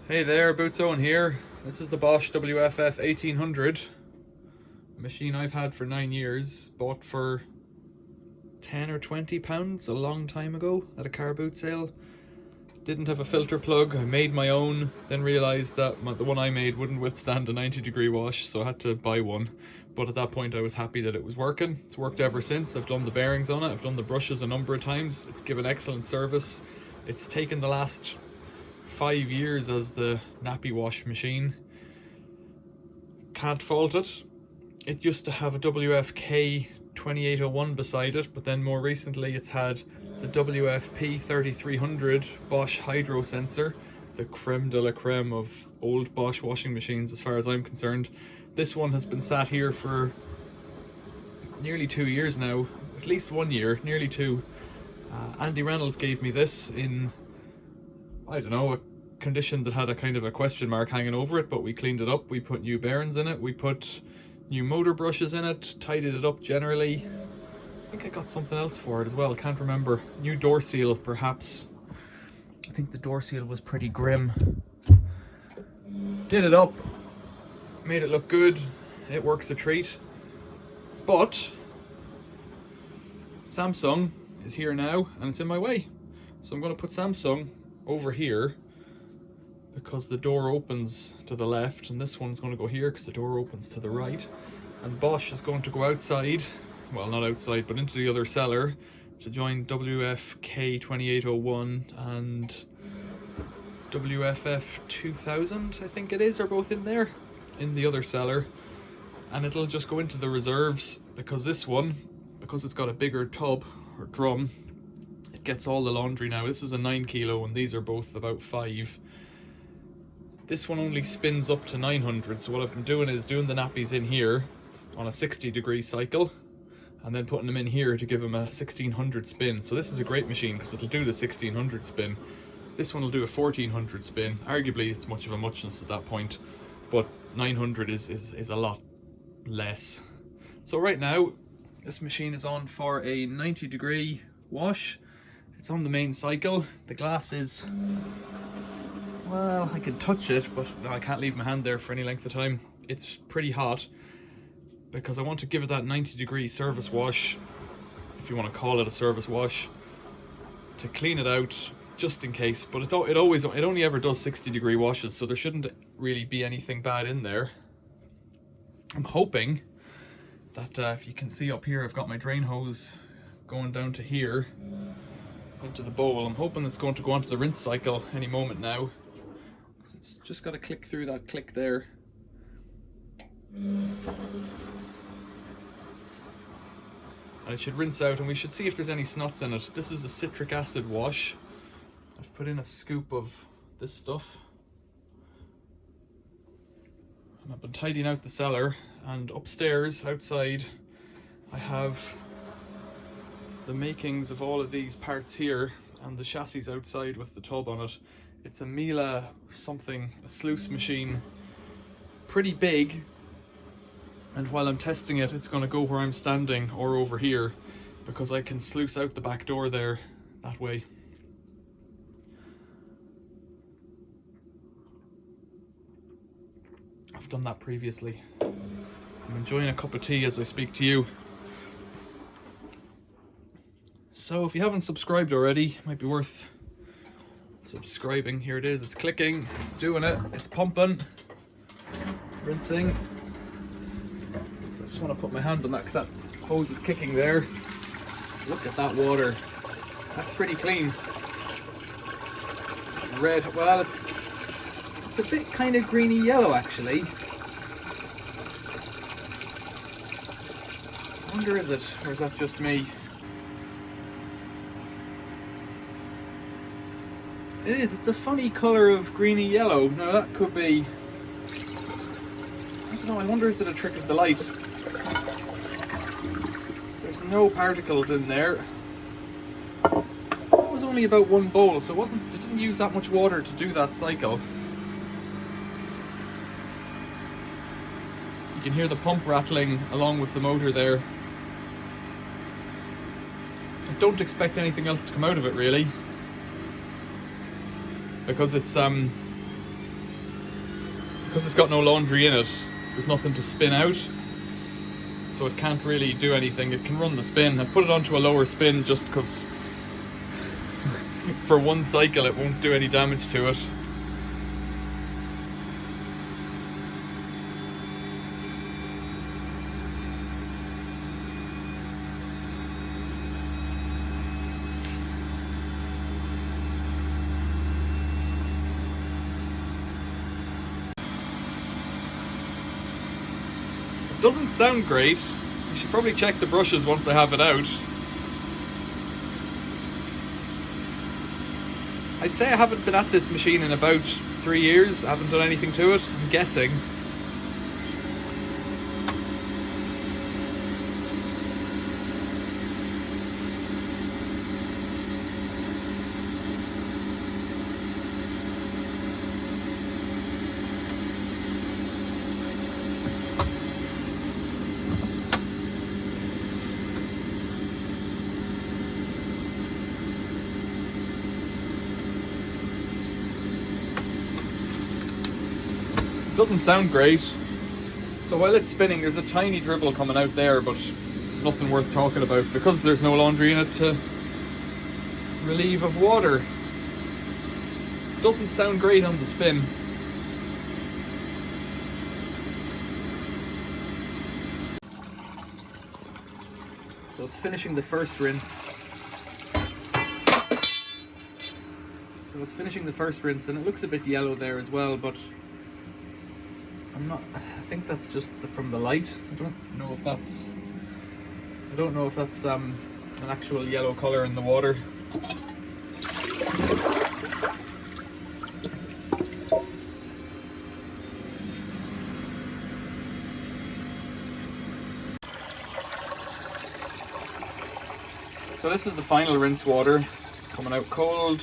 Hey there, Boots Owen here. This is the Bosch WFF1800, a machine I've had for 9 years, bought for 10 or 20 pounds a long time ago at a car boot sale. Didn't have a filter plug. I made my own, then realised that the one I made wouldn't withstand a 90-degree wash, so I had to buy one. But at that point I was happy that it was working. It's worked ever since. I've done the bearings on it, I've done the brushes a number of times. It's given excellent service. It's taken the last 5 years as the nappy wash machine. Can't fault it. It used to have a WFK1801 beside it, but then more recently it's had the WFP3300 Bosch hydro sensor, the creme de la creme of old Bosch washing machines as far as I'm concerned. This one has been sat here for nearly 2 years now, at least 1 year, nearly two. Andy Reynolds gave me this in, I don't know, a condition that had a kind of a question mark hanging over it, but we cleaned it up, we put new bearings in it, we put new motor brushes in it, tidied it up generally. I think I got something else for it as well, can't remember. New door seal, perhaps. I think the door seal was pretty grim. Did it up, made it look good, it works a treat. But Samsung is here now and it's in my way. So I'm going to put Samsung over here because the door opens to the left, and this one's going to go here because the door opens to the right. And Bosch is going to go outside, well, not outside, but into the other cellar to join WFK2801 and WFF2000, I think it is, are both in there, in the other cellar. And it'll just go into the reserves because this one, because it's got a bigger tub or drum, it gets all the laundry now. This is a 9 kilo and these are both about 5. This one only spins up to 900, so what I've been doing is doing the nappies in here on a 60-degree cycle and then putting them in here to give them a 1600 spin. So this is a great machine because it'll do the 1600 spin. This one will do a 1400 spin. Arguably it's much of a muchness at that point, but 900 is a lot less. So right now this machine is on for a 90-degree wash. It's on the main cycle. The glass is, well, I can touch it, but I can't leave my hand there for any length of time. It's pretty hot because I want to give it that 90-degree service wash, if you want to call it a service wash, to clean it out just in case. But it only ever does 60-degree washes, so there shouldn't really be anything bad in there. I'm hoping that if you can see up here, I've got my drain hose going down to here into the bowl. I'm hoping it's going to go onto the rinse cycle any moment now. It's just got to click through that click there. And it should rinse out and we should see if there's any snots in it. This is a citric acid wash. I've put in a scoop of this stuff. And I've been tidying out the cellar, and upstairs, outside, I have the makings of all of these parts here and the chassis outside with the tub on it. It's a Miele something, a sluice machine, pretty big, and while I'm testing it, it's going to go where I'm standing or over here because I can sluice out the back door there that way. I've done that previously. I'm enjoying a cup of tea as I speak to you. So if you haven't subscribed already, it might be worth subscribing. Here it is, it's clicking, it's doing it, it's pumping, rinsing. So I just want to put my hand on that because that hose is kicking there. Look at that water, that's pretty clean. It's red, well it's a bit kind of greeny yellow actually. I wonder, is it, or is that just me? It is, it's a funny colour of greeny yellow. Now that could be, I don't know, I wonder, is it a trick of the light? There's no particles in there. It was only about 1 bowl, so it didn't use that much water to do that cycle. You can hear the pump rattling along with the motor there. I don't expect anything else to come out of it really, because it's because it's got no laundry in it, there's nothing to spin out, so it can't really do anything. It can run the spin. I've put it onto a lower spin just because for one cycle it won't do any damage to it. Doesn't sound great. I should probably check the brushes once I have it out. I'd say I haven't been at this machine in about 3 years. I haven't done anything to it, I'm guessing. Doesn't sound great. So while it's spinning, there's a tiny dribble coming out there, but nothing worth talking about because there's no laundry in it to relieve of water. Doesn't sound great on the spin. So it's finishing the first rinse. And it looks a bit yellow there as well, but I think that's just from the light. I don't know if that's an actual yellow color in the water. So this is the final rinse water coming out cold.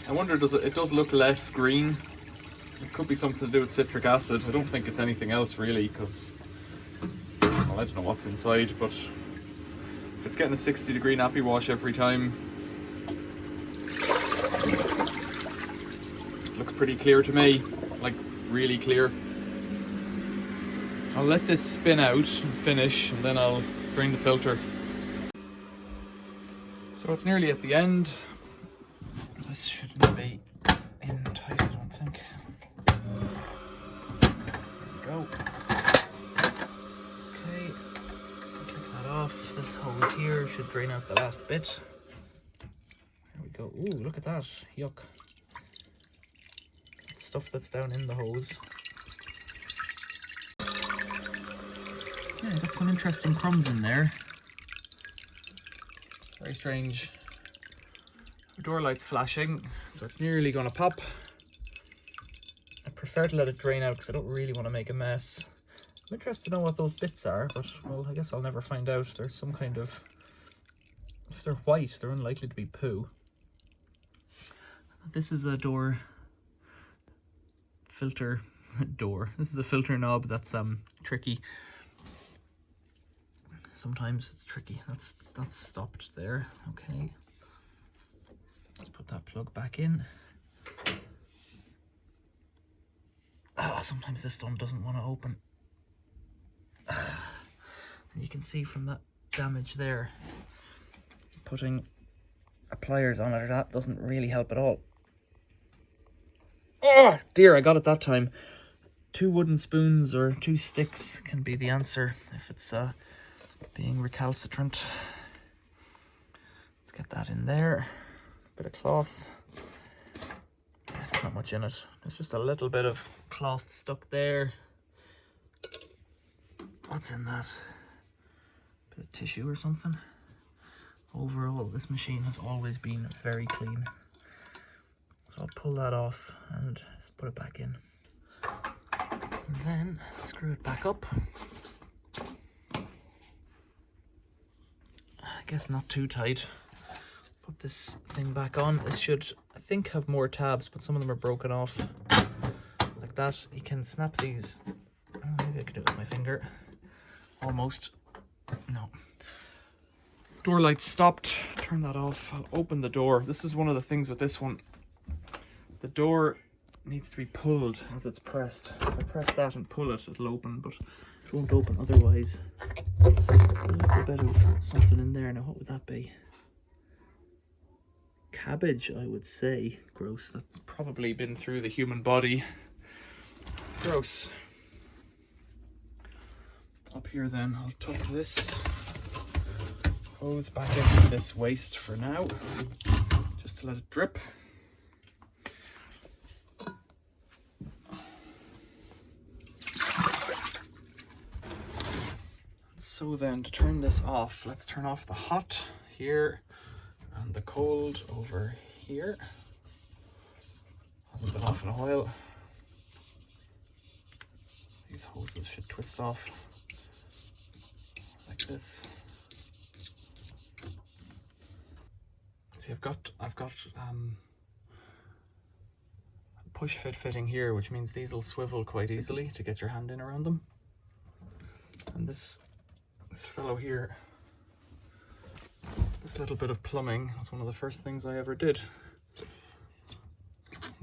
I wonder, it does look less green. It could be something to do with citric acid. I don't think it's anything else really, because well, I don't know what's inside, but if it's getting a 60-degree nappy wash every time, it looks pretty clear to me, like really clear. I'll let this spin out and finish, and then I'll drain the filter. So it's nearly at the end. This shouldn't be in tight, I don't think. Go. Okay, click that off. This hose here should drain out the last bit. There we go. Ooh, look at that. Yuck. That's stuff that's down in the hose. Yeah, got some interesting crumbs in there. Very strange. The door light's flashing, so it's nearly gonna pop. I prefer to let it drain out because I don't really want to make a mess. I'm interested to know what those bits are, but well, I guess I'll never find out. There's some kind of... If they're white, they're unlikely to be poo. This is a door filter door. This is a filter knob that's tricky. Sometimes it's tricky. That's stopped there. Okay. Let's put that plug back in. Sometimes this one doesn't want to open. And you can see from that damage there, putting pliers on it or that doesn't really help at all. Oh dear, I got it that time. 2 wooden spoons or 2 sticks can be the answer if it's being recalcitrant. Let's get that in there. Bit of cloth. There's not much in it. There's just a little bit of cloth stuck there. What's in that? Bit of tissue or something. Overall, this machine has always been very clean. So I'll pull that off and just put it back in. And then screw it back up. I guess not too tight. Put this thing back on. This should, I think, have more tabs, but some of them are broken off. Like that. You can snap these. Oh, maybe I could do it with my finger. Almost. No. Door light stopped. Turn that off. I'll open the door. This is one of the things with this one. The door needs to be pulled as it's pressed. If I press that and pull it, it'll open, but it won't open otherwise. A little bit of something in there. Now, what would that be? Cabbage, I would say. Gross. That's probably been through the human body. Gross. Up here then, I'll tuck this hose back into this waste for now, just to let it drip. So then, to turn this off, let's turn off the hot here and the cold over here. Hasn't been off in a while. These hoses should twist off like this. See, I've got push fit fitting here, which means these will swivel quite easily to get your hand in around them. And this fellow here, this little bit of plumbing was one of the first things I ever did.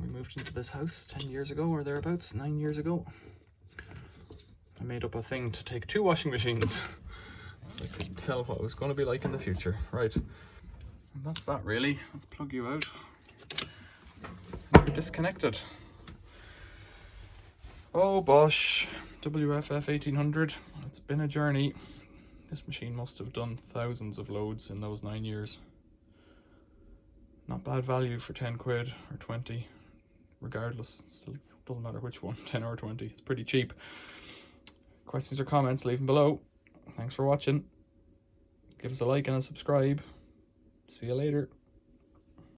We moved into this house 10 years ago or thereabouts, 9 years ago. I made up a thing to take 2 washing machines. So I couldn't tell what it was going to be like in the future. Right, and that's that really. Let's plug you out. And you're disconnected. Oh, Bosch WFF1800. It's been a journey. This machine must have done thousands of loads in those 9 years. Not bad value for 10 quid or 20, regardless. Still doesn't matter which one, 10 or 20. It's pretty cheap. Questions or comments, leave them below. Thanks for watching. Give us a like and a subscribe. See you later.